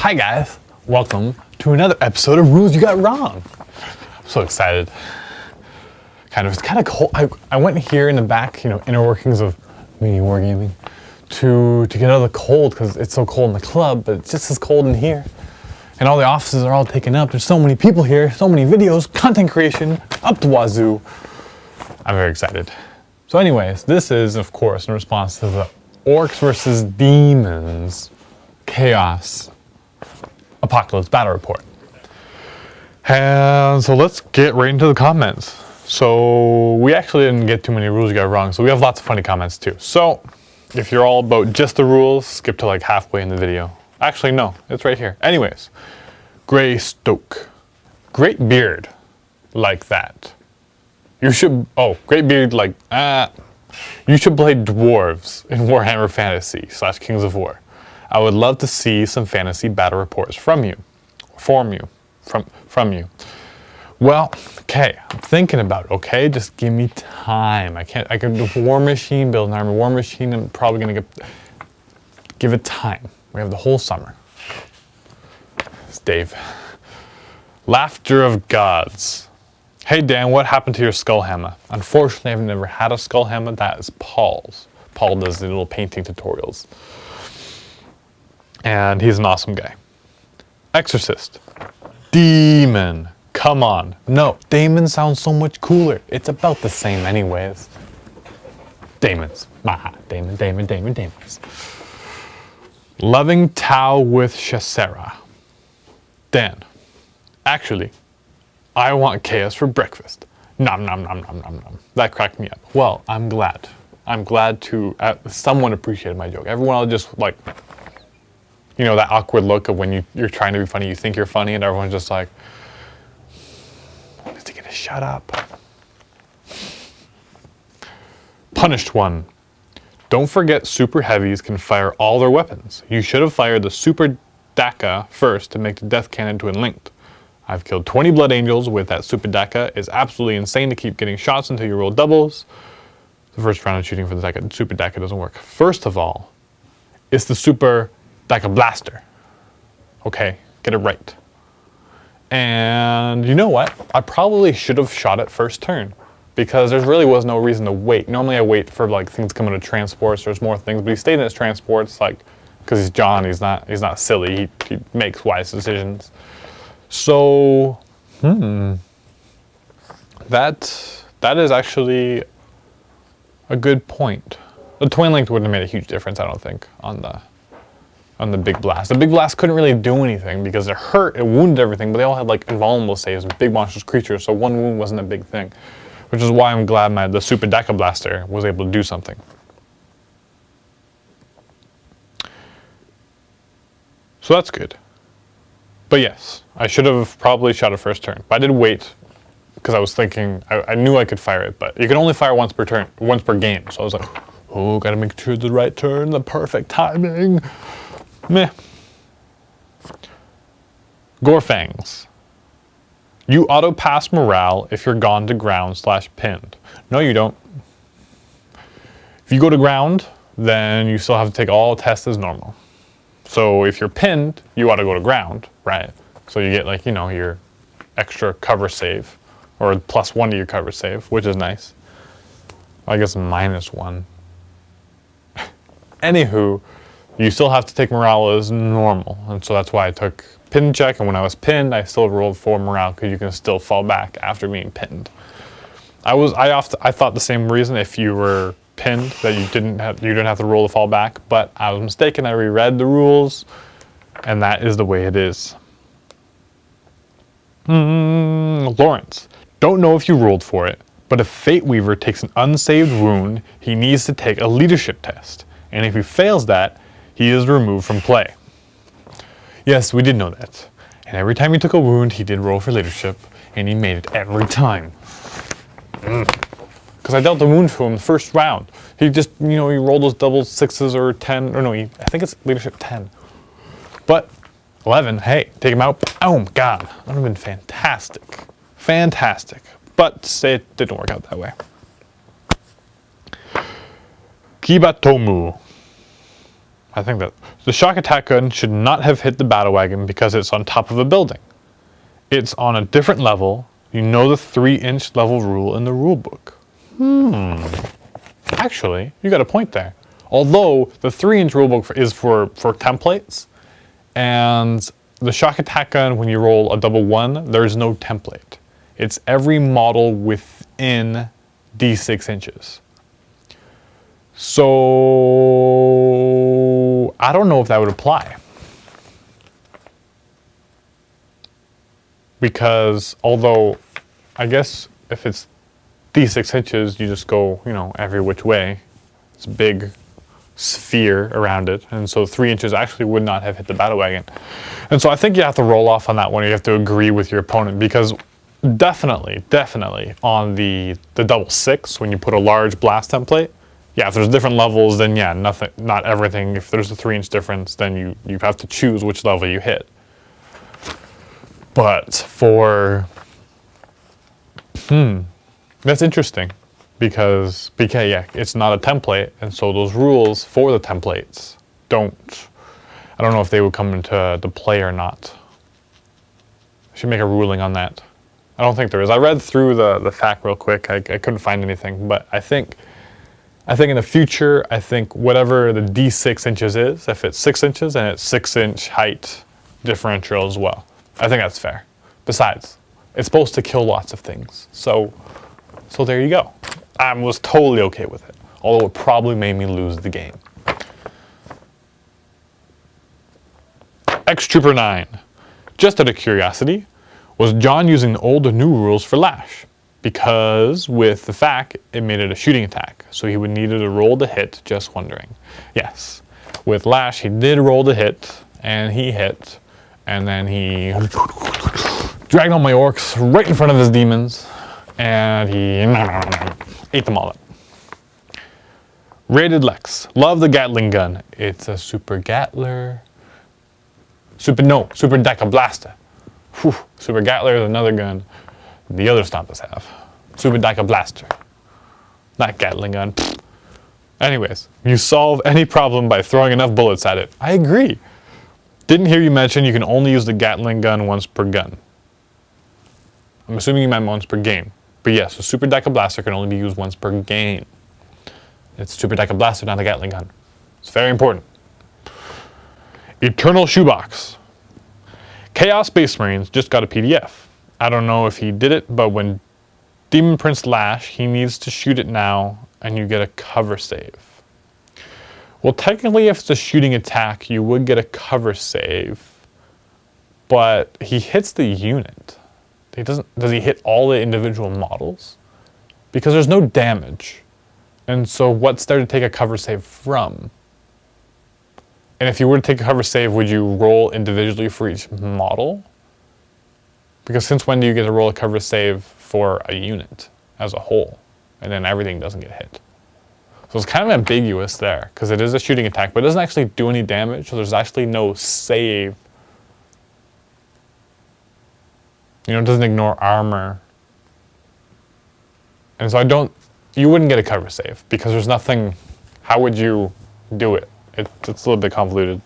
Hi guys, welcome to another episode of Rules You Got Wrong. I'm so excited. It's kind of cold. I went here in the back, inner workings of mini wargaming, to get out of the cold because it's so cold in the club, but it's just as cold in here. And all the offices are all taken up. There's so many people here, so many videos, content creation, up the wazoo. I'm very excited. So anyways, this is, of course, in response to the Orks versus Demons Chaos Apocalypse Battle Report. And so let's get right into the comments. So we actually didn't get too many rules you got wrong, so we have lots of funny comments too. So if you're all about just the rules, skip to like halfway in the video. Actually, no, it's right here. Anyways, Gray Stoke. Great beard like that. You should, great beard like, you should play dwarves in Warhammer Fantasy / Kings of War. I would love to see some fantasy battle reports from you. From you. Well, okay, I'm thinking about it, okay? Just give me time. I could do War Machine, build an army War Machine. I'm probably gonna give it time. We have the whole summer. It's Dave. Laughter of Gods. Hey Dan, what happened to your skull hammer? Unfortunately, I've never had a skull hammer. That is Paul's. Paul does the little painting tutorials. And he's an awesome guy. Exorcist. Demon. Come on. No, Damon sounds so much cooler. It's about the same anyways. Demons. Demons. Loving Tao with Shasera. Dan. Actually, I want chaos for breakfast. Nom nom nom nom nom nom. That cracked me up. Well, I'm glad. I'm glad to someone appreciated my joke. Everyone else just like, that awkward look of when you're trying to be funny, you think you're funny, and everyone's just like, is he gonna shut up? Punished One. Don't forget super heavies can fire all their weapons. You should have fired the super Daka first to make the death cannon twin linked. I've killed 20 Blood Angels with that super Daka. It's absolutely insane to keep getting shots until you roll doubles. The first round of shooting for the super Daka doesn't work. First of all, it's the super Daka blaster. Okay, get it right. And you know what? I probably should have shot it first turn because there really was no reason to wait. Normally I wait for like things coming to transports. There's more things, but he stayed in his transports because he's John. He's not silly. He makes wise decisions. So, that is actually a good point. The twin link wouldn't have made a huge difference, I don't think, on the big blast. The big blast couldn't really do anything because it hurt, it wounded everything, but they all had like invulnerable saves, big monstrous creatures, so one wound wasn't a big thing. Which is why I'm glad the Super Daka Blaster was able to do something. So that's good. But yes, I should have probably shot it first turn. But I did wait because I was thinking, I knew I could fire it, but you can only fire once per turn, once per game. So I was like, gotta make sure the right turn, the perfect timing. Meh. Gorefangs. You auto-pass morale if you're gone to ground / pinned. No, you don't. If you go to ground, then you still have to take all tests as normal. So if you're pinned, you ought to go to ground, right? So you get like, your extra cover save, or +1 to your cover save, which is nice. I guess -1. Anywho, you still have to take morale as normal, and so that's why I took pin check, and when I was pinned, I still rolled 4 morale, because you can still fall back after being pinned. I thought the same reason if you were pinned, that you didn't have to roll the fall back, but I was mistaken. I reread the rules, and that is the way it is. Lawrence, don't know if you rolled for it, but if Fate Weaver takes an unsaved wound, he needs to take a leadership test, and if he fails that, he is removed from play. Yes, we did know that, and every time he took a wound, he did roll for leadership, and he made it every time. Because I dealt the wound to him the first round. He just, he rolled those double 6s or 10, or no, I think it's leadership 10. But 11, hey, take him out. Oh, God, that would have been fantastic. Fantastic. But it didn't work out that way. Kibatomu. I think that the shock attack gun should not have hit the battle wagon because it's on top of a building. It's on a different level. You know the 3-inch level rule in the rule book. Actually, you got a point there. Although the 3-inch rulebook is for templates, and the shock attack gun, when you roll a double 1, there's no template. It's every model within D6 inches. So I don't know if that would apply. Because although I guess if it's D6 inches, you just go, every which way. It's a big sphere around it, and so 3 inches actually would not have hit the battle wagon. And so I think you have to roll off on that one. You have to agree with your opponent, because definitely on the double 6, when you put a large blast template, yeah, if there's different levels, then yeah, not everything. If there's a 3-inch difference, then you have to choose which level you hit. But for that's interesting. Because yeah, it's not a template, and so those rules for the templates I don't know if they would come into play or not. I should make a ruling on that. I don't think there is. I read through the fact real quick. I couldn't find anything, but I think in the future, I think whatever the D6 inches is, if it's 6 inches, and it's 6-inch height differential as well. I think that's fair. Besides, it's supposed to kill lots of things, so there you go. I was totally okay with it, although it probably made me lose the game. X-Trooper 9. Just out of curiosity, was John using the old or new rules for Lash? Because with the FAC, it made it a shooting attack, so he would need a roll to hit, just wondering. Yes, with Lash, he did roll to hit, and he hit, and then he dragged on my orcs right in front of his demons, and he ate them all up. Rated Lex. Love the Gatling gun. It's a Super Gatler. Super Deca Blaster. Whew. Super Gatler is another gun the other Stompers have. Super Deca Blaster. Not Gatling gun. Anyways, you solve any problem by throwing enough bullets at it. I agree. Didn't hear you mention you can only use the Gatling gun once per gun. I'm assuming you meant once per game. But yes, a Super Deca Blaster can only be used once per game. It's Super Deca Blaster, not a Gatling gun. It's very important. Eternal Shoebox. Chaos Space Marines just got a PDF. I don't know if he did it, but when Demon Prince Lash, he needs to shoot it now, and you get a cover save. Well, technically, if it's a shooting attack, you would get a cover save, but he hits the unit. Does he hit all the individual models? Because there's no damage. And so what's there to take a cover save from? And if you were to take a cover save, would you roll individually for each model? Because since when do you get to roll a cover save for a unit as a whole? And then everything doesn't get hit. So it's kind of ambiguous there, because it is a shooting attack, but it doesn't actually do any damage, so there's actually no save. It doesn't ignore armor. And so you wouldn't get a cover save, because there's nothing, how would you do it? It's a little bit convoluted.